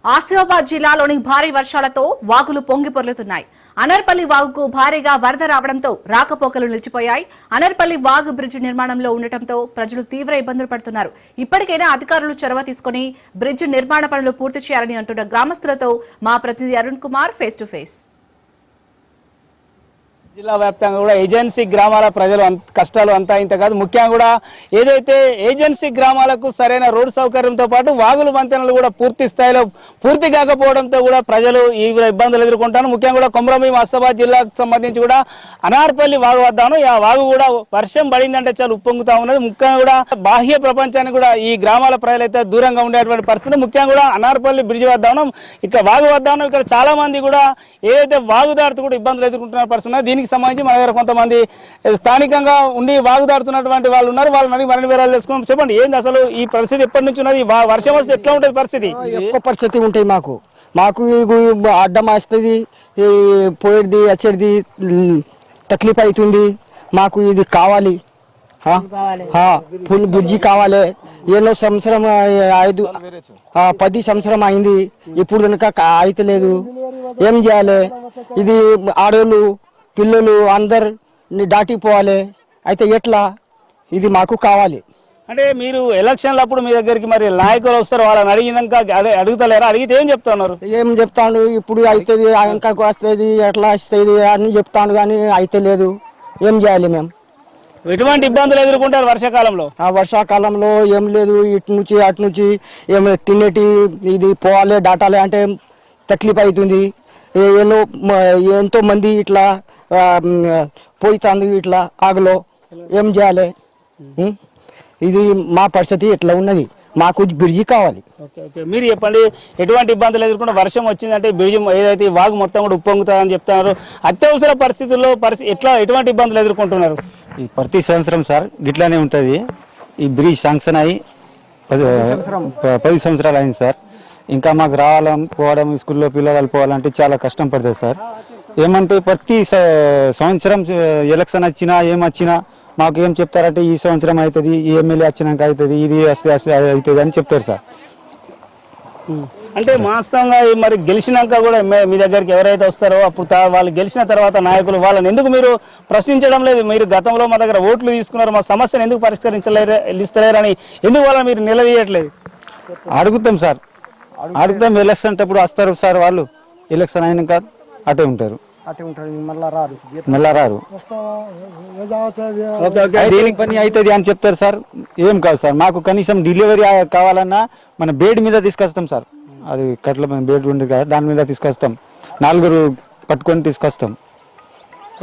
ఆసిఫాబాద్ జిల్లాలోని భారీ వర్షాలతో వాగులు పొంగి పొర్లుతున్నాయి. అనర్పల్లి వాగుకు భారీగా వరద రావడంతో రాకపోకలు నిలిచిపోయాయి. అనర్పల్లి వాగు బ్రిడ్జ్ నిర్మాణంలో ఉండటంతో ప్రజలు తీవ్ర ఇబ్బందులు పడుతున్నారు. ఇప్పటికైనా అధికారులు చొరవ తీసుకుని బ్రిడ్జ్ నిర్మాణ పనులు పూర్తి చేయాలని అంటున్న గ్రామస్తులతో మా ప్రతినిధి Arun Kumar face to face. జిల్లా వ్యాప్తంగా కూడా ఏజెన్సీ గ్రామాల ప్రజలు కష్టాలు అంతా ఇంత కాదు. ముఖ్యంగా కూడా ఏదైతే ఏజెన్సీ గ్రామాలకు సరైన రోడ్డు సౌకర్యంతో పాటు వాగులు వంతెనలు కూడా పూర్తి స్థాయిలో పూర్తి కాకపోవడంతో కూడా ప్రజలు ఈ ఇబ్బందులు ఎదుర్కొంటారు. ముఖ్యంగా కూడా కొమరంభీం ఆసిఫాబాద్ జిల్లాకు సంబంధించి కూడా అనార్పల్లి వాగు వద్దాను ఆ వాగు కూడా వర్షం పడిందంటే చాలా ఉప్పొంగుతా ఉన్నది. ముఖ్యంగా కూడా బాహ్య ప్రపంచానికి కూడా ఈ గ్రామాల ప్రజలైతే దూరంగా ఉండేటువంటి పరిస్థితి. ముఖ్యంగా కూడా అనార్పల్లి బ్రిడ్జ్ వద్దాను ఇక్కడ వాగు వద్దాను ఇక్కడ చాలా మంది కూడా ఏదైతే వాగు దాటుతూ కూడా ఇబ్బందులు ఎదుర్కొంటున్న పరిస్థితి. దీనికి సంబంధించి మన దగ్గర కొంతమంది స్థానికంగా ఉండి వాగు దాటుతున్నటువంటి వాళ్ళు ఉన్నారు. వాళ్ళని మరిన్ని వివరాలు తెలుసుకున్నాం. చెప్పండి, ఏంది అసలు ఈ పరిస్థితి ఎప్పటి నుంచి ఉన్నది? వర్షం వస్తే ఎట్లా ఉంటుంది పరిస్థితి? ఎక్కువ పరిస్థితి ఉంటాయి. మాకు అడ్డం వస్తుంది, పోయేది వచ్చేది తక్లీఫ్ అవుతుంది. మాకు ఇది కావాలి, ఫుల్ బ్రిడ్జి కావాలి. ఎన్నో సంవత్సరం 10 సంవత్సరం అయింది, ఇప్పుడు కనుక అయితలేదు. ఏం చేయాలి? ఇది ఆడోళ్ళు పిల్లలు అందరు దాటిపోవాలి. అయితే ఎట్లా? ఇది మాకు కావాలి. అంటే మీరు ఎలక్షన్లు అప్పుడు మీ దగ్గరికి మరి నాయకులు వస్తారు, వాళ్ళని అడిగినాక అడుగుతలేరా? అడిగితే ఏం చెప్తున్నారు? ఏం చెప్తాను, ఇప్పుడు అవుతుంది, ఇంకా వస్తుంది, ఎట్లా వస్తుంది అని చెప్తాను, కానీ అయితే లేదు. ఏం చేయాలి మేము? ఎటువంటి ఇబ్బందులు ఎదుర్కొంటారు వర్షాకాలంలో? వర్షాకాలంలో ఏం లేదు, ఇటు నుంచి అటు నుంచి ఏం తినేటి ఇది పోవాలి దాటాలి అంటే తక్లీఫ్ అవుతుంది. ఎంతో మంది ఇట్లా పోయితాంది ఇట్లా ఆగలో. ఏం చేయాలి? ఇది మా పరిస్థితి ఎట్లా ఉన్నది. మాకు బ్రిడ్జి కావాలి. మీరు చెప్పండి, ఎటువంటి ఇబ్బందులు ఎదుర్కొంటే వర్షం వచ్చిందంటే బ్రిడ్జి ఏదైతే వాగు మొత్తం కూడా ఉప్పొంగుతుందని చెప్తున్నారు. అత్యవసర పరిస్థితుల్లో ఎటువంటి ఇబ్బందులు ఎదుర్కొంటున్నారు? ఈ ప్రతి సంవత్సరం సార్ గిట్లానే ఉంటుంది. ఈ బ్రిడ్జ్ శాంక్షన్ అయ్యి 10 సంవత్సరాలు అయింది సార్. ఇంకా మాకు రావాలని పోవడం, స్కూల్లో పిల్లలు పోవాలంటే చాలా కష్టం పడుతుంది సార్. ఏమంటే ప్రతి సంవత్సరం ఎలక్షన్ వచ్చినా ఏమొచ్చినా మాకు ఏం చెప్తారంటే ఈ సంవత్సరం అవుతుంది, ఈ ఎమ్మెల్యే వచ్చినాక అవుతుంది, ఇది వస్తే అవుతుంది అని చెప్తారు సార్. అంటే వాస్తవంగా మరి గెలిచినాక కూడా మీ దగ్గరికి ఎవరైతే వస్తారో అప్పుడు వాళ్ళు గెలిచిన తర్వాత నాయకులు వాళ్ళని ఎందుకు మీరు ప్రశ్నించడం లేదు? మీరు గతంలో మా దగ్గర ఓట్లు తీసుకున్నారు, మా సమస్యను ఎందుకు పరిష్కరించలేరని ఎందుకు వాళ్ళని మీరు నిలదీయట్లేదు? అడుగుతాం సార్, అడుగుతాం. ఎలక్షన్ అప్పుడు వస్తారు సార్, వాళ్ళు ఎలక్షన్ అయినాక అటే ఉంటారు, మళ్ళా రారు. దీనికి పని అవుతుంది అని చెప్తారు సార్. ఏం కాదు సార్, మాకు కనీసం డెలివరీ కావాలన్నా మన బెడ్ మీద తీసుకొస్తాం సార్. అది కట్ల బెడ్ ఉంది కదా, దాని మీద తీసుకొస్తాం. 4 పట్టుకొని తీసుకొస్తాం.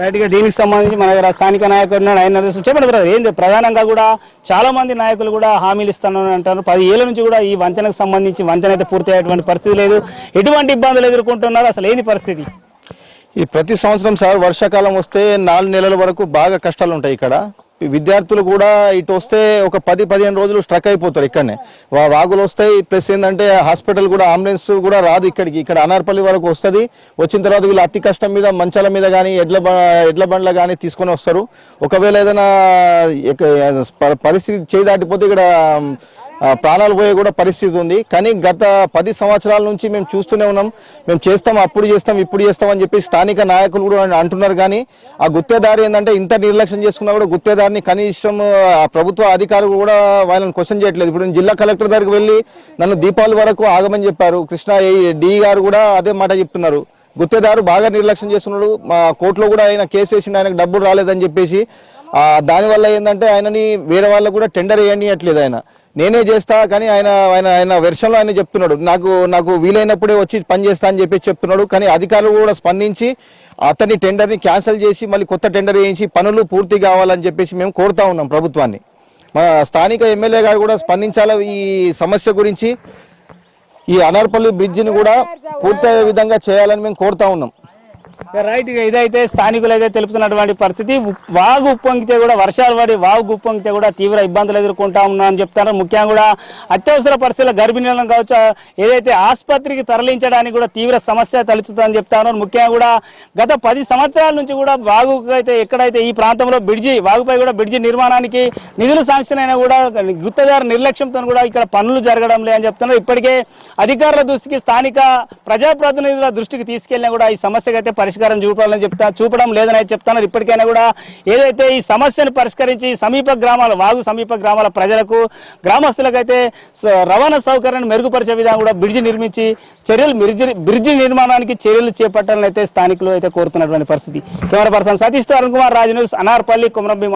రైట్గా దీనికి సంబంధించి మన దగ్గర స్థానిక నాయకులు ఆయన చెప్పండి బ్రదర్, ఏంది ప్రధానంగా కూడా చాలా మంది నాయకులు కూడా హామీలు ఇస్తానని అంటారు. 10 ఏళ్ల నుంచి కూడా ఈ వంతెనకు సంబంధించి వంతెన అయితే పూర్తి అయ్యేటువంటి పరిస్థితి లేదు. ఎటువంటి ఇబ్బందులు ఎదుర్కొంటున్నారు? అసలు ఏంది పరిస్థితి? ఈ ప్రతి సంవత్సరం సార్ వర్షాకాలం వస్తే 4 నెలల వరకు బాగా కష్టాలు ఉంటాయి. ఇక్కడ విద్యార్థులు కూడా ఇటు వస్తే ఒక 10-15 రోజులు స్ట్రక్ అయిపోతారు. ఇక్కడనే వాగులు వస్తాయి. ప్లస్ ఏంటంటే హాస్పిటల్ కూడా అంబులెన్స్ కూడా రాదు ఇక్కడికి. ఇక్కడ అనార్పల్లి వరకు వస్తుంది. వచ్చిన తర్వాత వీళ్ళు అతి కష్టం మీద మంచాల మీద కానీ ఎడ్ల బండ్ల కానీ తీసుకొని వస్తారు. ఒకవేళ ఏదైనా పరిస్థితి చేయి దాటిపోతే ఇక్కడ ప్రాణాలు పోయే కూడా పరిస్థితి ఉంది. కానీ గత 10 సంవత్సరాల నుంచి మేము చూస్తూనే ఉన్నాం. మేము చేస్తాం, అప్పుడు చేస్తాం, ఇప్పుడు చేస్తాం అని చెప్పి స్థానిక నాయకులు కూడా అంటున్నారు. కానీ ఆ గుత్తేదారి ఏంటంటే ఇంత నిర్లక్ష్యం చేసుకున్నా కూడా గుత్తేదారిని కనీసం ప్రభుత్వ అధికారులు కూడా వాళ్ళని క్వశ్చన్ చేయట్లేదు. ఇప్పుడు నేను జిల్లా కలెక్టర్ దగ్గరికి వెళ్ళి నన్ను దీపావళి వరకు ఆగమని చెప్పారు. కృష్ణా డి గారు కూడా అదే మాట చెప్తున్నారు. గుత్తేదారు బాగా నిర్లక్ష్యం చేస్తున్నాడు. మా కోర్టులో కూడా ఆయన కేసు వేసిండు, ఆయనకు డబ్బులు రాలేదని చెప్పేసి. దానివల్ల ఏంటంటే ఆయనని వేరే వాళ్ళకు కూడా టెండర్ వేయనియట్లేదు. ఆయన నేనే చేస్తా కానీ ఆయన వెర్షన్లో ఆయన చెప్తున్నాడు, నాకు వీలైనప్పుడే వచ్చి పని చేస్తా అని చెప్పి చెప్తున్నాడు. కానీ అధికారులు కూడా స్పందించి అతని టెండర్ని క్యాన్సిల్ చేసి మళ్ళీ కొత్త టెండర్ వేయించి పనులు పూర్తి కావాలని చెప్పేసి మేము కోరుతా ఉన్నాం ప్రభుత్వాన్ని. మా స్థానిక ఎమ్మెల్యే గారు కూడా స్పందించాలి ఈ సమస్య గురించి. ఈ అనార్పల్లి బ్రిడ్జిని కూడా పూర్తయ్యే విధంగా చేయాలని మేము కోరుతా ఉన్నాం. రైట్ ఇదైతే స్థానికులు అయితే తెలుపుతున్నటువంటి పరిస్థితి. వాగు ఉప్పొంగితే కూడా వర్షాలు పడి వాగు ఉప్పొంగితే కూడా తీవ్ర ఇబ్బందులు ఎదుర్కొంటా ఉన్నా అని చెప్తారు. ముఖ్యంగా కూడా అత్యవసర పరిస్థితుల గర్భిణీలను కావచ్చు ఏదైతే ఆసుపత్రికి తరలించడానికి కూడా తీవ్ర సమస్య తలెత్తుతుందని చెప్తా ఉన్నారు. ముఖ్యంగా కూడా గత 10 సంవత్సరాల నుంచి కూడా వాగుకు అయితే ఎక్కడైతే ఈ ప్రాంతంలో వాగుపై కూడా బ్రిడ్జి నిర్మాణానికి నిధులు శాంక్షన్ అయినా కూడా గుత్తదారు నిర్లక్ష్యంతో కూడా ఇక్కడ పనులు జరగడం లేదని చెప్తున్నారు. ఇప్పటికే అధికారుల దృష్టికి స్థానిక ప్రజాప్రతినిధుల దృష్టికి తీసుకెళ్లినా కూడా ఈ సమస్యకు అయితే పరిష్కారం చూపడం లేదని అయితే చెప్తున్నారు. ఇప్పటికైనా కూడా ఏదైతే ఈ సమస్యను పరిష్కరించి వాగు సమీప గ్రామాల ప్రజలకు గ్రామస్తులకైతే రవాణా సౌకర్యాన్ని మెరుగుపరిచే విధంగా కూడా బ్రిడ్జి నిర్మాణానికి చర్యలు చేపట్టాలని అయితే స్థానికులు అయితే కోరుతున్నటువంటి పరిస్థితి. కెమెరా పర్సన్ సతీష్ తో అరుణ్ కుమార్, రాజ్ న్యూస్, అనార్పల్లి, కొమరంభీం.